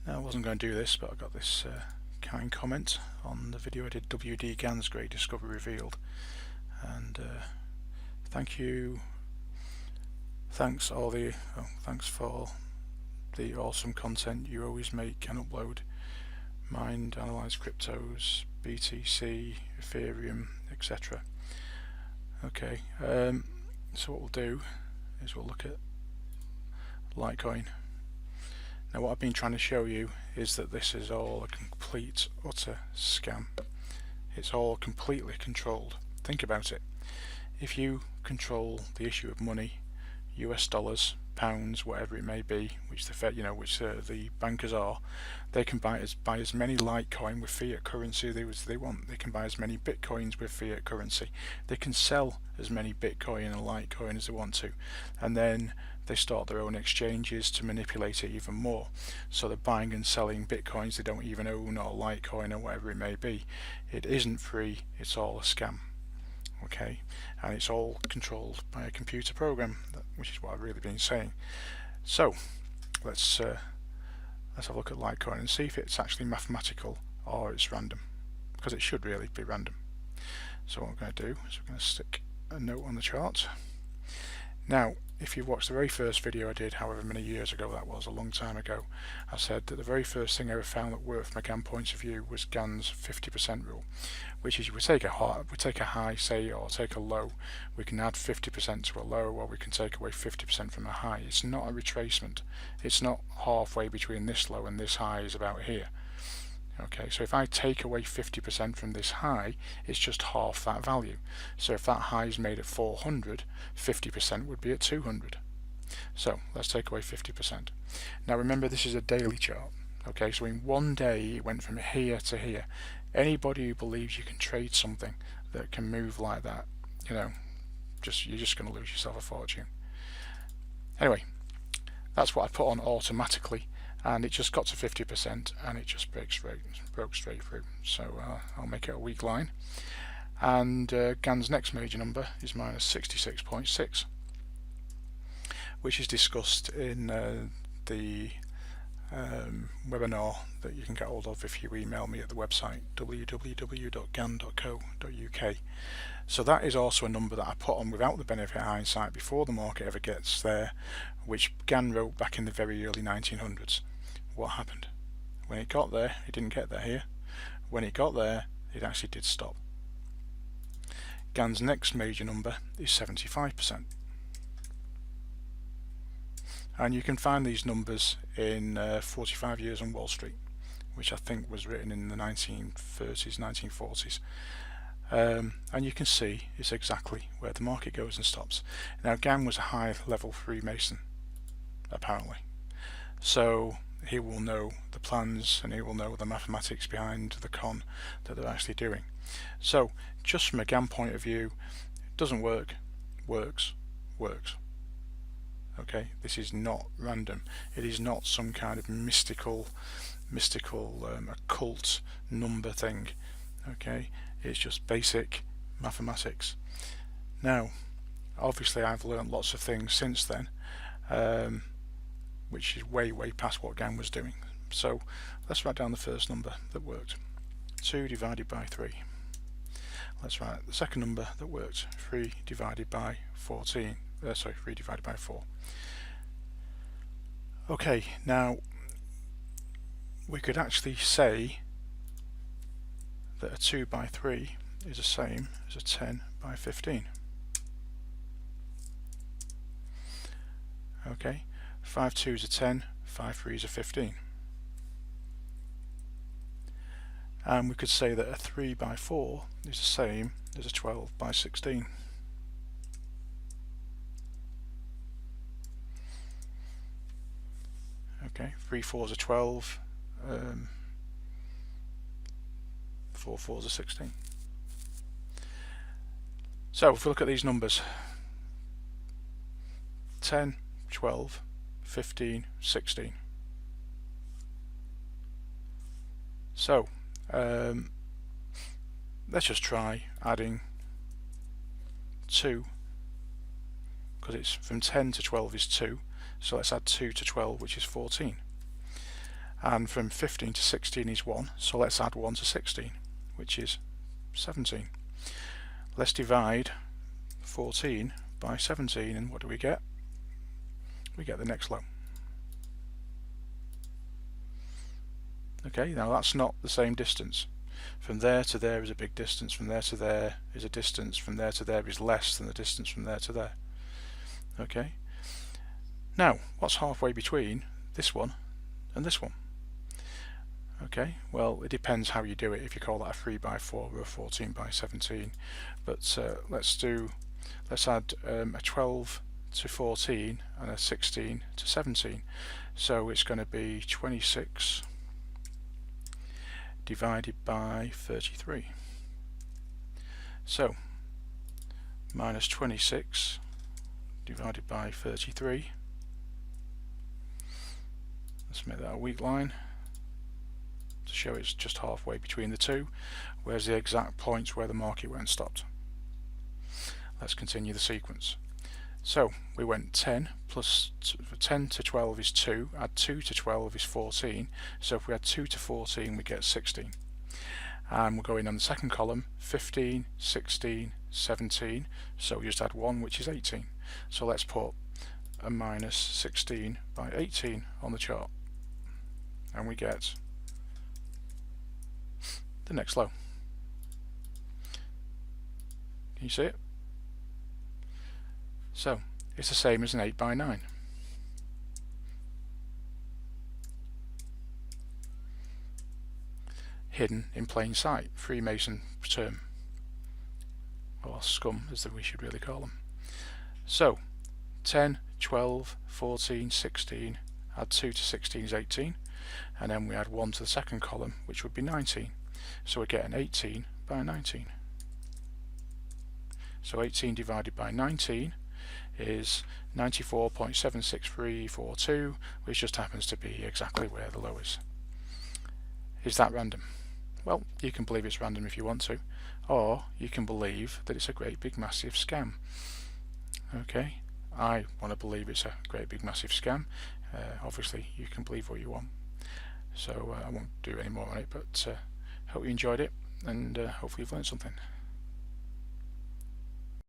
Now I wasn't going to do this, but I got this kind comment on the video I did, W.D. Gann's Great Discovery Revealed, and thank you, thanks for the awesome content you always make and upload. Mined, analyze cryptos, BTC, Ethereum, etc. Okay, so what we'll do is we'll look at Litecoin. Now what I've been trying to show you is that this is all a complete, utter scam. It's all completely controlled. Think about it. If you control the issue of money, US dollars, pounds, whatever it may be, which the Fed, the bankers are, they can buy as many Litecoin with fiat currency they want. They can buy as many Bitcoins with fiat currency. They can sell as many Bitcoin and Litecoin as they want to, and then they start their own exchanges to manipulate it even more. So they're buying and selling Bitcoins they don't even own, or Litecoin, or whatever it may be. It isn't free, it's all a scam. Okay, and it's all controlled by a computer program, which is what I've really been saying. So let's have a look at Litecoin and see if it's actually mathematical or it's random, because it should really be random. So what I'm going to do is we're going to stick a note on the chart. Now, if you watched the very first video I did, however many years ago that was, a long time ago, I said that the very first thing I ever found that worked from a Gann point of view was Gann's 50% rule, which is we take a high, say, or take a low, we can add 50% to a low, or we can take away 50% from a high. It's not a retracement. It's not halfway between this low and this high is about here. Okay, so if I take away 50% from this high, it's just half that value. So if that high is made at 400, 50% would be at 200. So let's take away 50%. Now remember, this is a daily chart. Okay, so in one day it went from here to here. Anybody who believes you can trade something that can move like that, you're just going to lose yourself a fortune. Anyway, that's what I put on automatically, and it just got to 50% and it just broke straight through. So I'll make it a weak line, and Gann's next major number is minus 66.6, which is discussed in the webinar that you can get hold of if you email me at the website www.gann.co.uk. So that is also a number that I put on without the benefit of hindsight before the market ever gets there, which Gann wrote back in the very early 1900s. What happened? When it got there, it didn't get there here. When it got there, it actually did stop. Gann's next major number is 75%. And you can find these numbers in 45 Years on Wall Street, which I think was written in the 1930s, 1940s. And you can see it's exactly where the market goes and stops. Now Gann was a high level Freemason, apparently. So he will know the plans and he will know the mathematics behind the con that they're actually doing. So just from a Gann point of view, it doesn't work, works. Okay, this is not random. It is not some kind of mystical occult number thing. Okay, it's just basic mathematics. Now, obviously I've learned lots of things since then, which is way past what Gann was doing. So let's write down the first number that worked. 2 divided by 3. Let's write the second number that worked. 3 divided by 14. 3 divided by 4. Okay, now we could actually say that a 2 by 3 is the same as a 10 by 15. Okay, 5 2s are 10, 5 3s are 15. And we could say that a 3 by 4 is the same as a 12 by 16. Okay, 3 4s are 12, 4 4s are 16. So if we look at these numbers, 10, 12, 15, 16. So let's just try adding 2, because it's from 10 to 12 is 2, so let's add 2 to 12, which is 14. and from 15 to 16 is 1, so let's add 1 to 16, which is 17. Let's divide 14 by 17, and what do we get? We get the next low. Okay, now that's not the same distance. From there to there is a big distance, from there to there is a distance, from there to there is less than the distance from there to there. Okay, now what's halfway between this one and this one? Okay, well, it depends how you do it, if you call that a 3 by 4 or a 14 by 17, but let's add a 12 to 14 and a 16 to 17, so it's going to be 26 divided by 33. So minus 26 divided by 33, let's make that a weak line to show it's just halfway between the two. Where's the exact point where the market went stopped? Let's continue the sequence. So we went 10 plus 10 to 12 is 2, add 2 to 12 is 14, so if we add 2 to 14 we get 16. And we're going on the second column, 15, 16, 17, so we just add 1, which is 18. So let's put a minus 16 by 18 on the chart, and we get the next low. Can you see it? So it's the same as an 8 by 9. Hidden in plain sight, Freemason term, or scum as we should really call them. So 10, 12, 14, 16, add 2 to 16 is 18, and then we add 1 to the second column, which would be 19. So we get an 18 by 19. So 18 divided by 19 is 94.76342, which just happens to be exactly where the low is. Is that random? Well, you can believe it's random if you want to, or you can believe that it's a great big massive scam. Okay, I want to believe it's a great big massive scam. Obviously you can believe what you want, so I won't do any more on it, but hope you enjoyed it, and hopefully you've learned something.